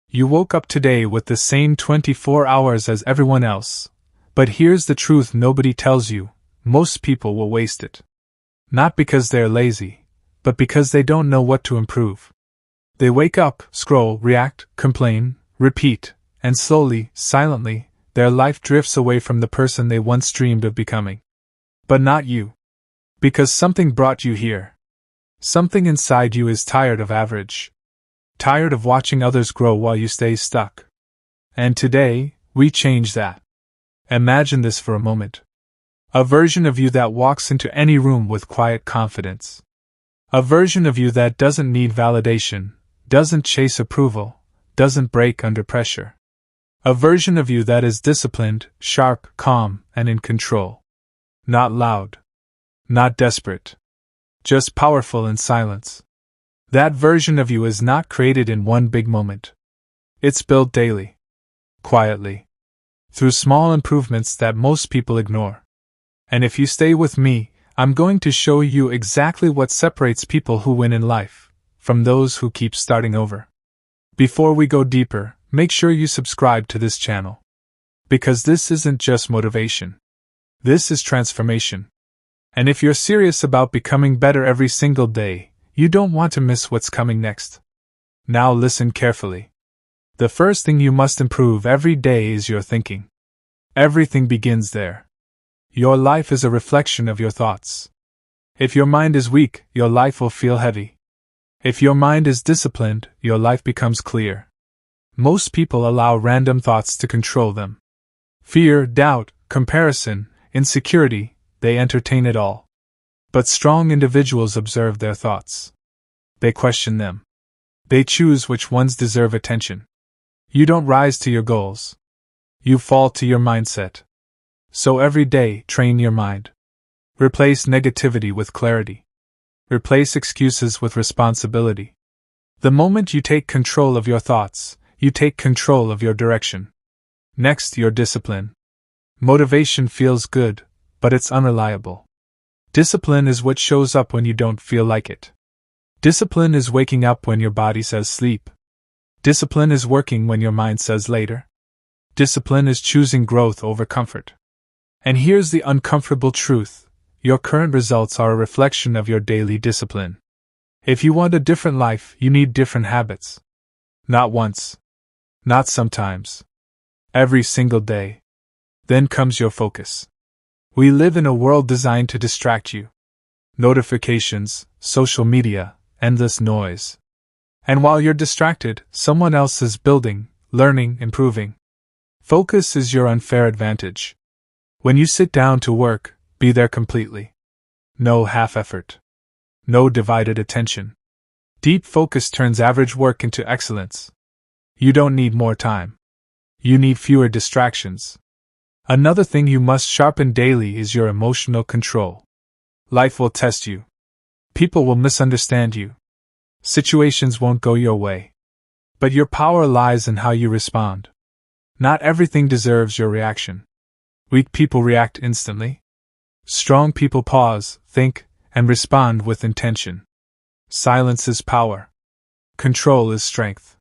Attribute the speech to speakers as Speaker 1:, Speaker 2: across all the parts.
Speaker 1: You woke up today with the same 24 hours as everyone else. But here's the truth nobody tells you: most people will waste it. Not because they're lazy, but because they don't know what to improve. They wake up, scroll, react, complain, repeat, and slowly, silently, their life drifts away from the person they once dreamed of becoming. But not you. Because something brought you here. Something inside you is tired of average. Tired of watching others grow while you stay stuck. And today, we change that. Imagine this for a moment. A version of you that walks into any room with quiet confidence. A version of you that doesn't need validation, doesn't chase approval, doesn't break under pressure. A version of you that is disciplined, sharp, calm, and in control. Not loud. Not desperate. Just powerful in silence. That version of you is not created in one big moment. It's built daily. Quietly. Through small improvements that most people ignore. And if you stay with me, I'm going to show you exactly what separates people who win in life from those who keep starting over. Before we go deeper, make sure you subscribe to this channel. Because this isn't just motivation. This is transformation. And if you're serious about becoming better every single day, you don't want to miss what's coming next. Now listen carefully. The first thing you must improve every day is your thinking. Everything begins there. Your life is a reflection of your thoughts. If your mind is weak, your life will feel heavy. If your mind is disciplined, your life becomes clear. Most people allow random thoughts to control them. Fear, doubt, comparison, insecurity, they entertain it all. But strong individuals observe their thoughts. They question them. They choose which ones deserve attention. You don't rise to your goals. You fall to your mindset. So every day, train your mind. Replace negativity with clarity. Replace excuses with responsibility. The moment you take control of your thoughts, you take control of your direction. Next, your discipline. Motivation feels good, but it's unreliable. Discipline is what shows up when you don't feel like it. Discipline is waking up when your body says sleep. Discipline is working when your mind says later. Discipline is choosing growth over comfort. And here's the uncomfortable truth: your current results are a reflection of your daily discipline. If you want a different life, you need different habits. Not once. Not sometimes. Every single day. Then comes your focus. We live in a world designed to distract you. Notifications, social media, endless noise. And while you're distracted, someone else is building, learning, improving. Focus is your unfair advantage. When you sit down to work, be there completely. No half effort. No divided attention. Deep focus turns average work into excellence. You don't need more time. You need fewer distractions. Another thing you must sharpen daily is your emotional control. Life will test you. People will misunderstand you. Situations won't go your way. But your power lies in how you respond. Not everything deserves your reaction. Weak people react instantly. Strong people pause, think, and respond with intention. Silence is power. Control is strength.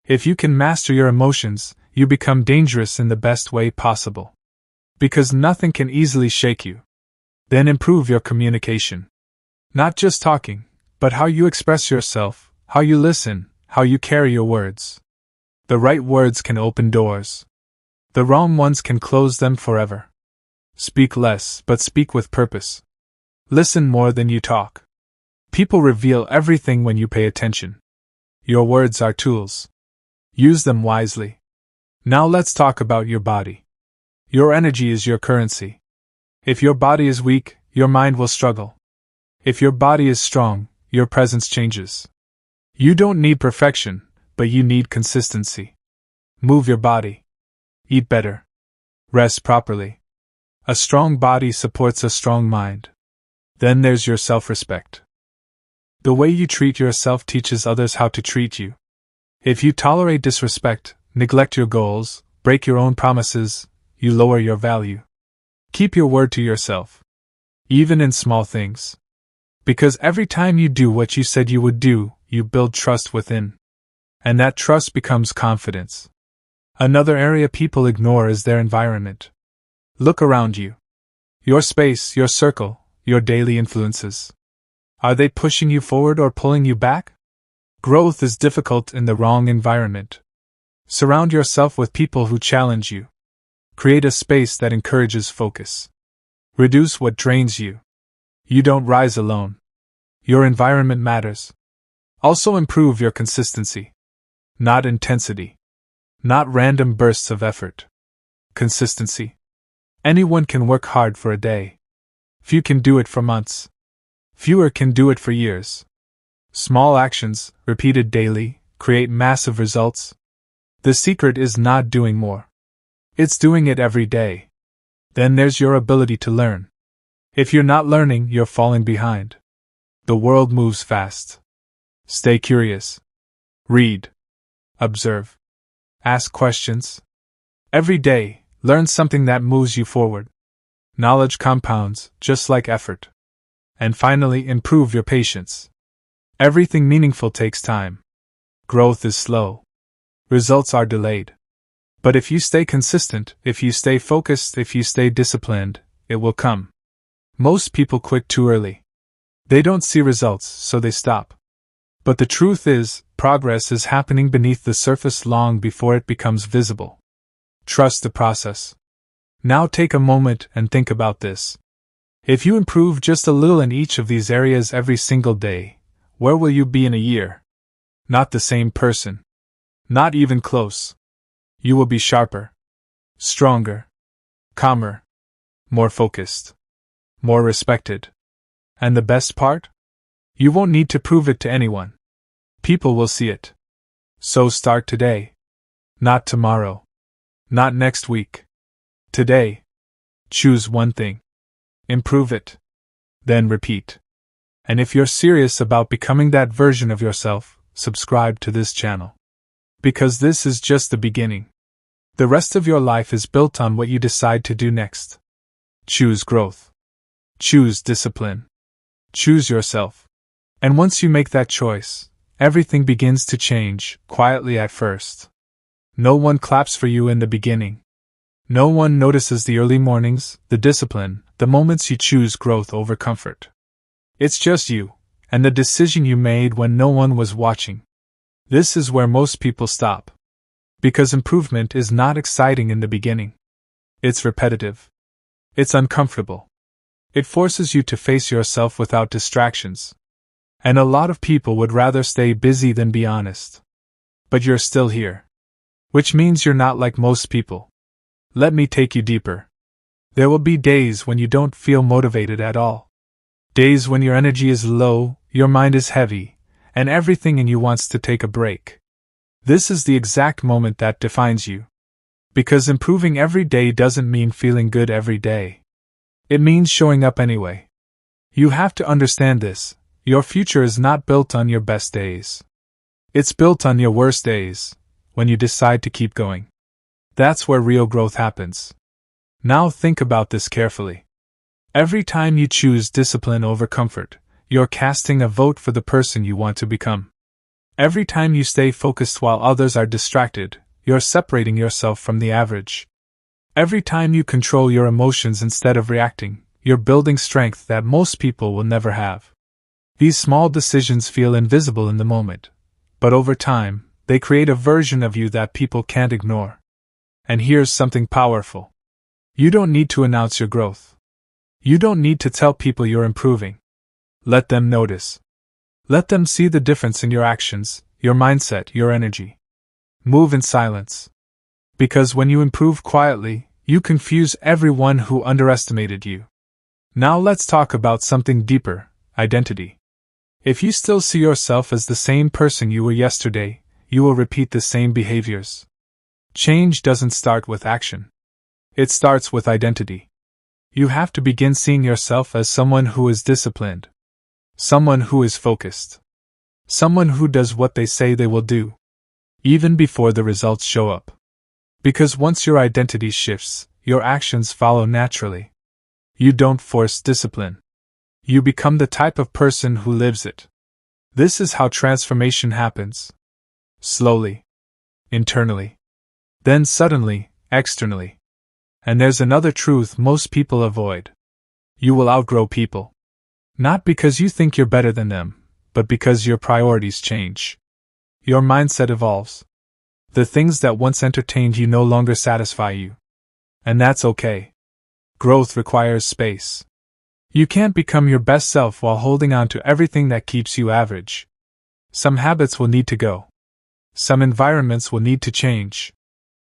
Speaker 1: If you can master your emotions, you become dangerous in the best way possible. Because nothing can easily shake you. Then improve your communication. Not just talking, but how you express yourself, how you listen, how you carry your words. The right words can open doors. The wrong ones can close them forever. Speak less, but speak with purpose. Listen more than you talk. People reveal everything when you pay attention. Your words are tools. Use them wisely. Now let's talk about your body. Your energy is your currency. If your body is weak, your mind will struggle. If your body is strong, your presence changes. You don't need perfection, but you need consistency. Move your body. Eat better. Rest properly. A strong body supports a strong mind. Then there's your self-respect. The way you treat yourself teaches others how to treat you. If you tolerate disrespect, neglect your goals, break your own promises, you lower your value. Keep your word to yourself. Even in small things. Because every time you do what you said you would do, you build trust within. And that trust becomes confidence. Another area people ignore is their environment. Look around you. Your space, your circle, your daily influences. Are they pushing you forward or pulling you back? Growth is difficult in the wrong environment. Surround yourself with people who challenge you. Create a space that encourages focus. Reduce what drains you. You don't rise alone. Your environment matters. Also improve your consistency. Not intensity. Not random bursts of effort. Consistency. Anyone can work hard for a day. Few can do it for months. Fewer can do it for years. Small actions, repeated daily, create massive results. The secret is not doing more. It's doing it every day. Then there's your ability to learn. If you're not learning, you're falling behind. The world moves fast. Stay curious. Read. Observe. Ask questions. Every day, learn something that moves you forward. Knowledge compounds, just like effort. And finally, improve your patience. Everything meaningful takes time. Growth is slow. Results are delayed. But if you stay consistent, if you stay focused, if you stay disciplined, it will come. Most people quit too early. They don't see results, so they stop. But the truth is, progress is happening beneath the surface long before it becomes visible. Trust the process. Now take a moment and think about this. If you improve just a little in each of these areas every single day, where will you be in a year? Not the same person. Not even close. You will be sharper, stronger, calmer, more focused, more respected. And the best part? You won't need to prove it to anyone. People will see it. So start today. Not tomorrow. Not next week. Today. Choose one thing. Improve it. Then repeat. And if you're serious about becoming that version of yourself, subscribe to this channel. Because this is just the beginning. The rest of your life is built on what you decide to do next. Choose growth. Choose discipline. Choose yourself. And once you make that choice, everything begins to change, quietly at first. No one claps for you in the beginning. No one notices the early mornings, the discipline, the moments you choose growth over comfort. It's just you, and the decision you made when no one was watching. This is where most people stop. Because improvement is not exciting in the beginning. It's repetitive. It's uncomfortable. It forces you to face yourself without distractions. And a lot of people would rather stay busy than be honest. But you're still here. Which means you're not like most people. Let me take you deeper. There will be days when you don't feel motivated at all. Days when your energy is low, your mind is heavy, and everything in you wants to take a break. This is the exact moment that defines you. Because improving every day doesn't mean feeling good every day. It means showing up anyway. You have to understand this. Your future is not built on your best days. It's built on your worst days, when you decide to keep going. That's where real growth happens. Now think about this carefully. Every time you choose discipline over comfort, you're casting a vote for the person you want to become. Every time you stay focused while others are distracted, you're separating yourself from the average. Every time you control your emotions instead of reacting, you're building strength that most people will never have. These small decisions feel invisible in the moment, but over time, they create a version of you that people can't ignore. And here's something powerful. You don't need to announce your growth. You don't need to tell people you're improving. Let them notice. Let them see the difference in your actions, your mindset, your energy. Move in silence. Because when you improve quietly, you confuse everyone who underestimated you. Now let's talk about something deeper, identity. If you still see yourself as the same person you were yesterday, you will repeat the same behaviors. Change doesn't start with action. It starts with identity. You have to begin seeing yourself as someone who is disciplined. Someone who is focused. Someone who does what they say they will do. Even before the results show up. Because once your identity shifts, your actions follow naturally. You don't force discipline. You become the type of person who lives it. This is how transformation happens. Slowly. Internally. Then suddenly, externally. And there's another truth most people avoid. You will outgrow people. Not because you think you're better than them, but because your priorities change. Your mindset evolves. The things that once entertained you no longer satisfy you. And that's okay. Growth requires space. You can't become your best self while holding on to everything that keeps you average. Some habits will need to go. Some environments will need to change.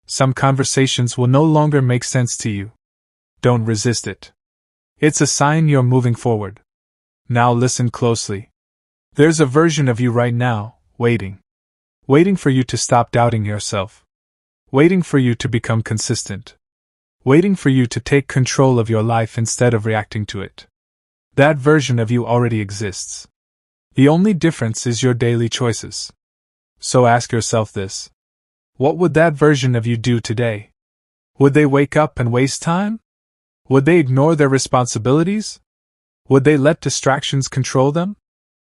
Speaker 1: Some conversations will no longer make sense to you. Don't resist it. It's a sign you're moving forward. Now listen closely. There's a version of you right now, waiting. Waiting for you to stop doubting yourself. Waiting for you to become consistent. Waiting for you to take control of your life instead of reacting to it. That version of you already exists. The only difference is your daily choices. So ask yourself this. What would that version of you do today? Would they wake up and waste time? Would they ignore their responsibilities? Would they let distractions control them?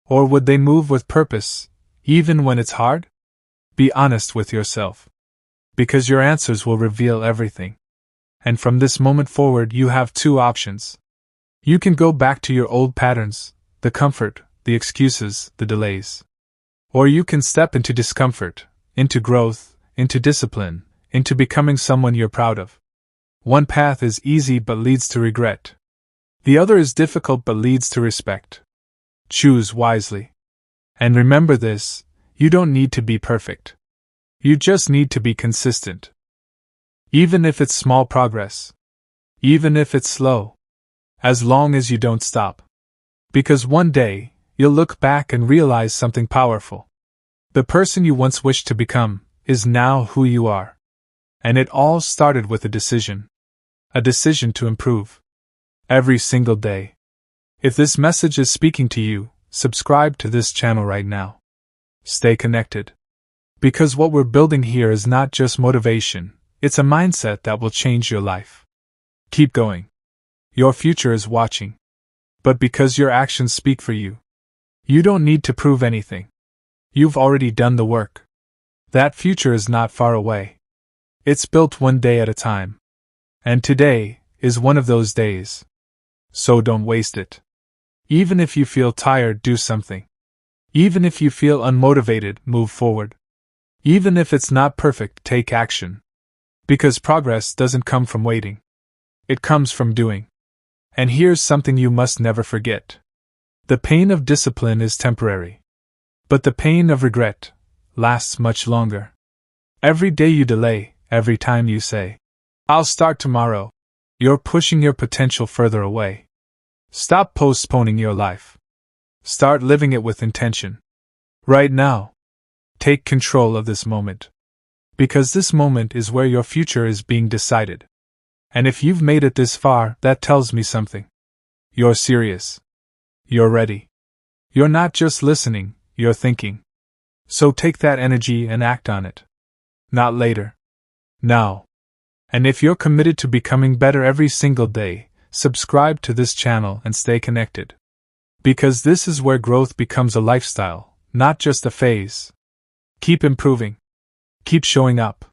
Speaker 1: Or would they move with purpose, even when it's hard? Be honest with yourself. Because your answers will reveal everything. And from this moment forward, you have two options. You can go back to your old patterns, the comfort, the excuses, the delays. Or you can step into discomfort, into growth, into discipline, into becoming someone you're proud of. One path is easy but leads to regret. The other is difficult but leads to respect. Choose wisely. And remember this, you don't need to be perfect. You just need to be consistent. Even if it's small progress. Even if it's slow. As long as you don't stop. Because one day, you'll look back and realize something powerful. The person you once wished to become is now who you are. And it all started with a decision. A decision to improve. Every single day. If this message is speaking to you, subscribe to this channel right now. Stay connected. Because what we're building here is not just motivation, it's a mindset that will change your life. Keep going. Your future is watching. But because your actions speak for you, you don't need to prove anything. You've already done the work. That future is not far away. It's built one day at a time. And today is one of those days. So don't waste it. Even if you feel tired, do something. Even if you feel unmotivated, move forward. Even if it's not perfect, take action. Because progress doesn't come from waiting. It comes from doing. And here's something you must never forget. The pain of discipline is temporary. But the pain of regret lasts much longer. Every day you delay, every time you say, "I'll start tomorrow," you're pushing your potential further away. Stop postponing your life. Start living it with intention. Right now. Take control of this moment. Because this moment is where your future is being decided. And if you've made it this far, that tells me something. You're serious. You're ready. You're not just listening, you're thinking. So take that energy and act on it. Not later. Now. And if you're committed to becoming better every single day, subscribe to this channel and stay connected. Because this is where growth becomes a lifestyle, not just a phase. Keep improving. Keep showing up.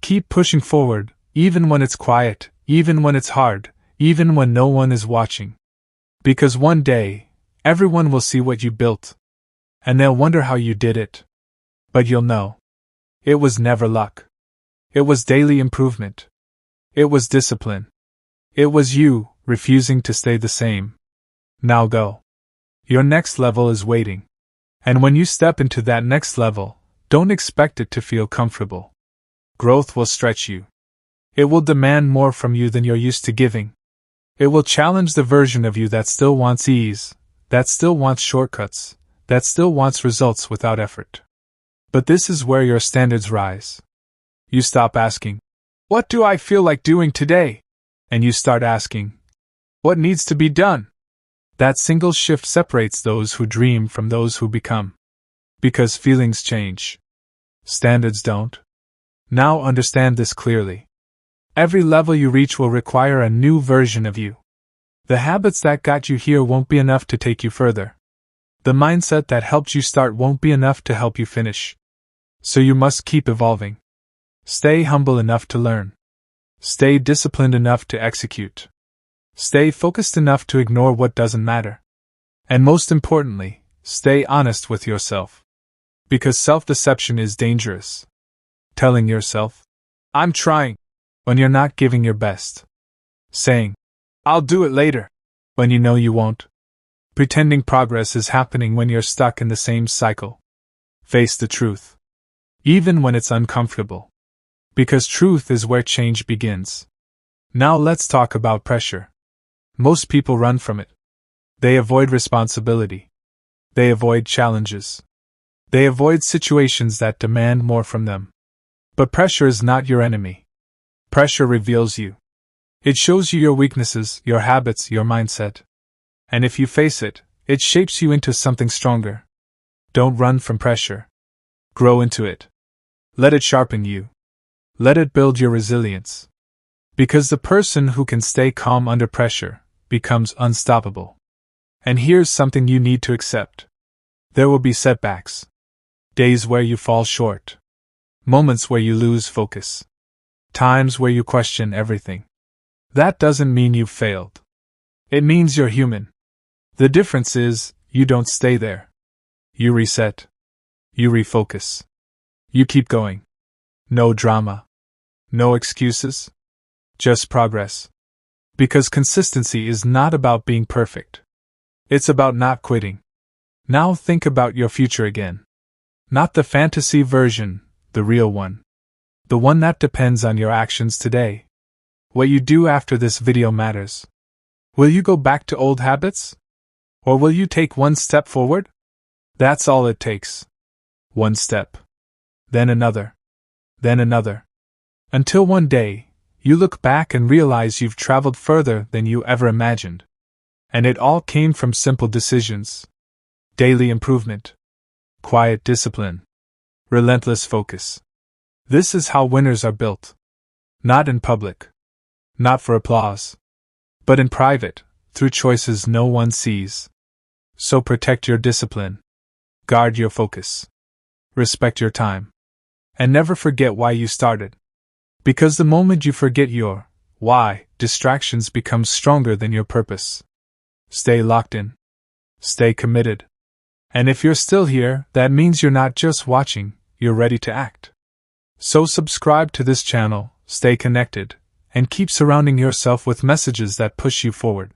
Speaker 1: Keep pushing forward, even when it's quiet, even when it's hard, even when no one is watching. Because one day, everyone will see what you built. And they'll wonder how you did it. But you'll know. It was never luck. It was daily improvement. It was discipline. It was you, refusing to stay the same. Now go. Your next level is waiting. And when you step into that next level, don't expect it to feel comfortable. Growth will stretch you. It will demand more from you than you're used to giving. It will challenge the version of you that still wants ease, that still wants shortcuts, that still wants results without effort. But this is where your standards rise. You stop asking, "What do I feel like doing today?" And you start asking, "What needs to be done?" That single shift separates those who dream from those who become. Because feelings change. Standards don't. Now understand this clearly. Every level you reach will require a new version of you. The habits that got you here won't be enough to take you further. The mindset that helped you start won't be enough to help you finish. So you must keep evolving. Stay humble enough to learn. Stay disciplined enough to execute. Stay focused enough to ignore what doesn't matter. And most importantly, stay honest with yourself. Because self-deception is dangerous. Telling yourself, "I'm trying," when you're not giving your best. Saying, "I'll do it later," when you know you won't. Pretending progress is happening when you're stuck in the same cycle. Face the truth. Even when it's uncomfortable. Because truth is where change begins. Now let's talk about pressure. Most people run from it. They avoid responsibility. They avoid challenges. They avoid situations that demand more from them. But pressure is not your enemy. Pressure reveals you. It shows you your weaknesses, your habits, your mindset. And if you face it, it shapes you into something stronger. Don't run from pressure. Grow into it. Let it sharpen you. Let it build your resilience. Because the person who can stay calm under pressure becomes unstoppable. And here's something you need to accept. There will be setbacks. Days where you fall short. Moments where you lose focus. Times where you question everything. That doesn't mean you've failed. It means you're human. The difference is, you don't stay there. You reset. You refocus. You keep going. No drama. No excuses. Just progress. Because consistency is not about being perfect. It's about not quitting. Now think about your future again. Not the fantasy version, the real one. The one that depends on your actions today. What you do after this video matters. Will you go back to old habits? Or will you take one step forward? That's all it takes. One step. Then another. Then another. Until one day, you look back and realize you've traveled further than you ever imagined. And it all came from simple decisions. Daily improvement. Quiet discipline. Relentless focus. This is how winners are built. Not in public. Not for applause. But in private, through choices no one sees. So protect your discipline. Guard your focus. Respect your time. And never forget why you started. Because the moment you forget your why, distractions become stronger than your purpose. Stay locked in. Stay committed. And if you're still here, that means you're not just watching, you're ready to act. So subscribe to this channel, stay connected, and keep surrounding yourself with messages that push you forward.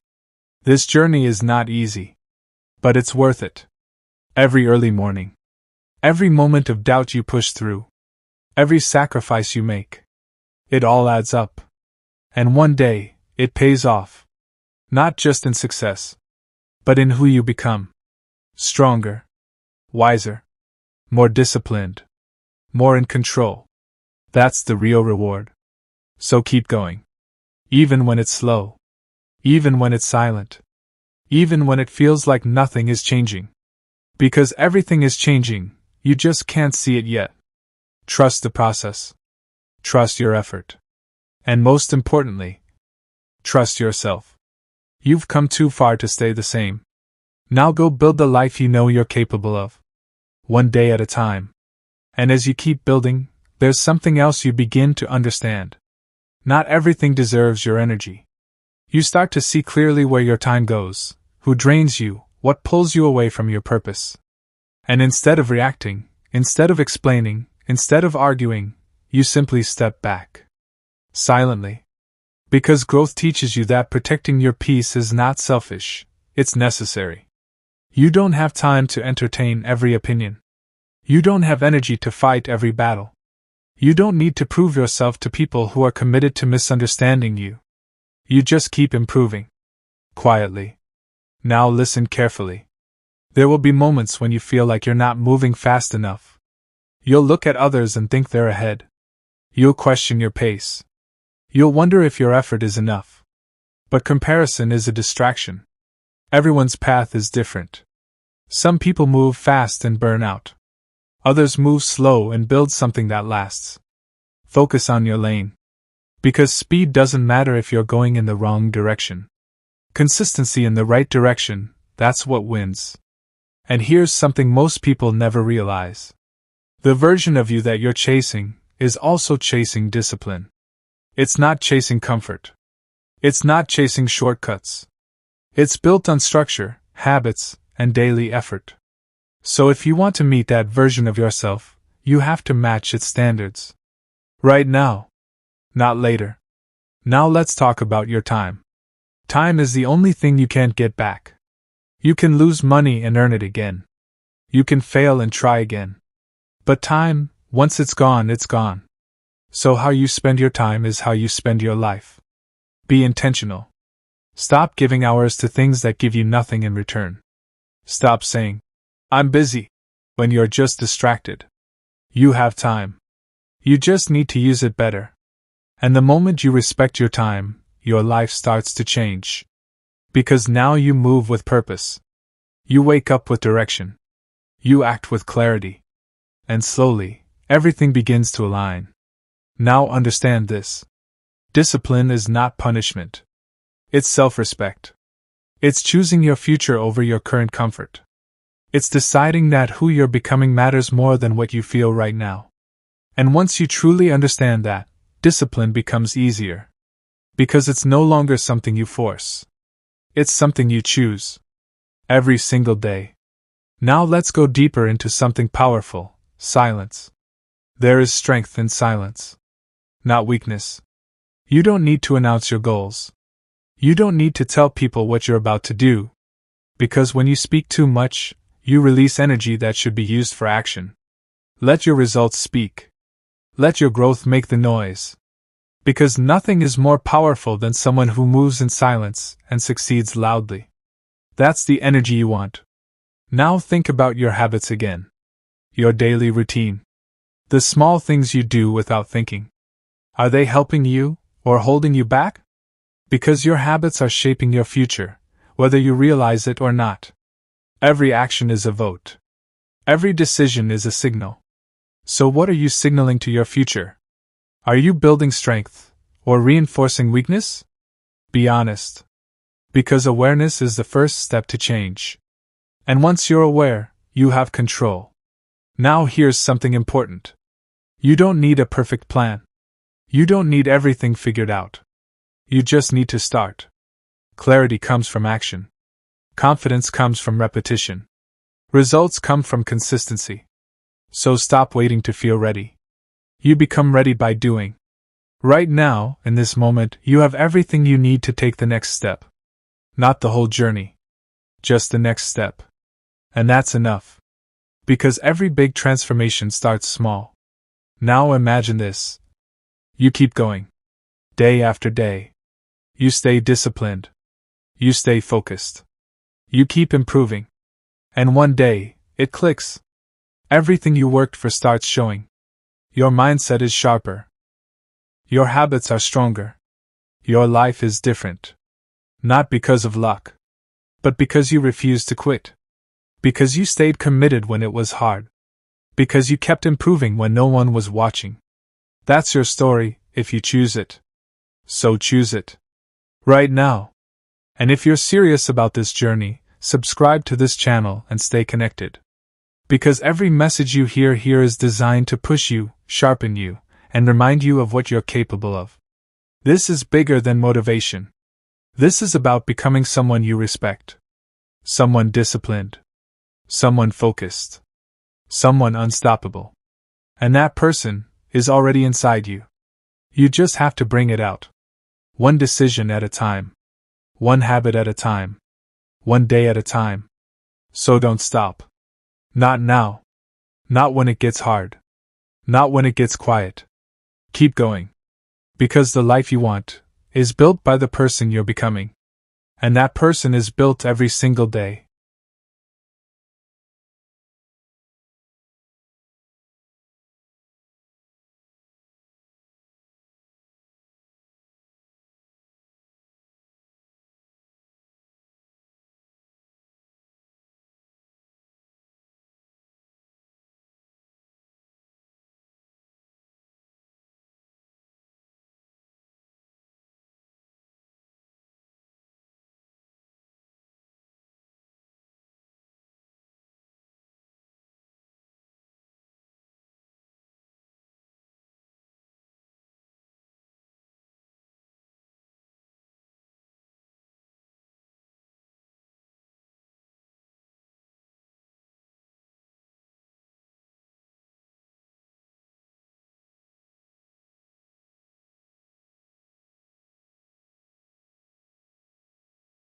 Speaker 1: This journey is not easy. But it's worth it. Every early morning. Every moment of doubt you push through. Every sacrifice you make. It all adds up. And one day, it pays off. Not just in success, but in who you become. Stronger. Wiser. More disciplined. More in control. That's the real reward. So keep going. Even when it's slow. Even when it's silent. Even when it feels like nothing is changing. Because everything is changing, you just can't see it yet. Trust the process. Trust your effort. And most importantly, trust yourself. You've come too far to stay the same. Now go build the life you know you're capable of. One day at a time. And as you keep building, there's something else you begin to understand. Not everything deserves your energy. You start to see clearly where your time goes, who drains you, what pulls you away from your purpose. And instead of reacting, instead of explaining, instead of arguing, you simply step back. Silently. Because growth teaches you that protecting your peace is not selfish, it's necessary. You don't have time to entertain every opinion. You don't have energy to fight every battle. You don't need to prove yourself to people who are committed to misunderstanding you. You just keep improving. Quietly. Now listen carefully. There will be moments when you feel like you're not moving fast enough. You'll look at others and think they're ahead. You'll question your pace. You'll wonder if your effort is enough. But comparison is a distraction. Everyone's path is different. Some people move fast and burn out. Others move slow and build something that lasts. Focus on your lane. Because speed doesn't matter if you're going in the wrong direction. Consistency in the right direction, that's what wins. And here's something most people never realize. The version of you that you're chasing is also chasing discipline. It's not chasing comfort. It's not chasing shortcuts. It's built on structure, habits, and daily effort. So if you want to meet that version of yourself, you have to match its standards. Right now. Not later. Now let's talk about your time. Time is the only thing you can't get back. You can lose money and earn it again. You can fail and try again. But time, once it's gone, it's gone. So how you spend your time is how you spend your life. Be intentional. Stop giving hours to things that give you nothing in return. Stop saying, "I'm busy," when you're just distracted. You have time. You just need to use it better. And the moment you respect your time, your life starts to change. Because now you move with purpose. You wake up with direction. You act with clarity. And slowly, everything begins to align. Now understand this. Discipline is not punishment. It's self-respect. It's choosing your future over your current comfort. It's deciding that who you're becoming matters more than what you feel right now. And once you truly understand that, discipline becomes easier. Because it's no longer something you force. It's something you choose. Every single day. Now let's go deeper into something powerful: silence. There is strength in silence. Not weakness. You don't need to announce your goals. You don't need to tell people what you're about to do. Because when you speak too much, you release energy that should be used for action. Let your results speak. Let your growth make the noise. Because nothing is more powerful than someone who moves in silence and succeeds loudly. That's the energy you want. Now think about your habits again. Your daily routine. The small things you do without thinking. Are they helping you or holding you back? Because your habits are shaping your future, whether you realize it or not. Every action is a vote. Every decision is a signal. So what are you signaling to your future? Are you building strength or reinforcing weakness? Be honest. Because awareness is the first step to change. And once you're aware, you have control. Now here's something important. You don't need a perfect plan. You don't need everything figured out. You just need to start. Clarity comes from action. Confidence comes from repetition. Results come from consistency. So stop waiting to feel ready. You become ready by doing. Right now, in this moment, you have everything you need to take the next step. Not the whole journey. Just the next step. And that's enough. Because every big transformation starts small. Now imagine this. You keep going. Day after day. You stay disciplined. You stay focused. You keep improving. And one day, it clicks. Everything you worked for starts showing. Your mindset is sharper. Your habits are stronger. Your life is different. Not because of luck. But because you refused to quit. Because you stayed committed when it was hard. Because you kept improving when no one was watching. That's your story, if you choose it. So choose it. Right now. And if you're serious about this journey, subscribe to this channel and stay connected. Because every message you hear here is designed to push you, sharpen you, and remind you of what you're capable of. This is bigger than motivation. This is about becoming someone you respect. Someone disciplined. Someone focused. Someone unstoppable. And that person is already inside you. You just have to bring it out. One decision at a time. One habit at a time. One day at a time. So don't stop. Not now. Not when it gets hard. Not when it gets quiet. Keep going. Because the life you want is built by the person you're becoming. And that person is built every single day.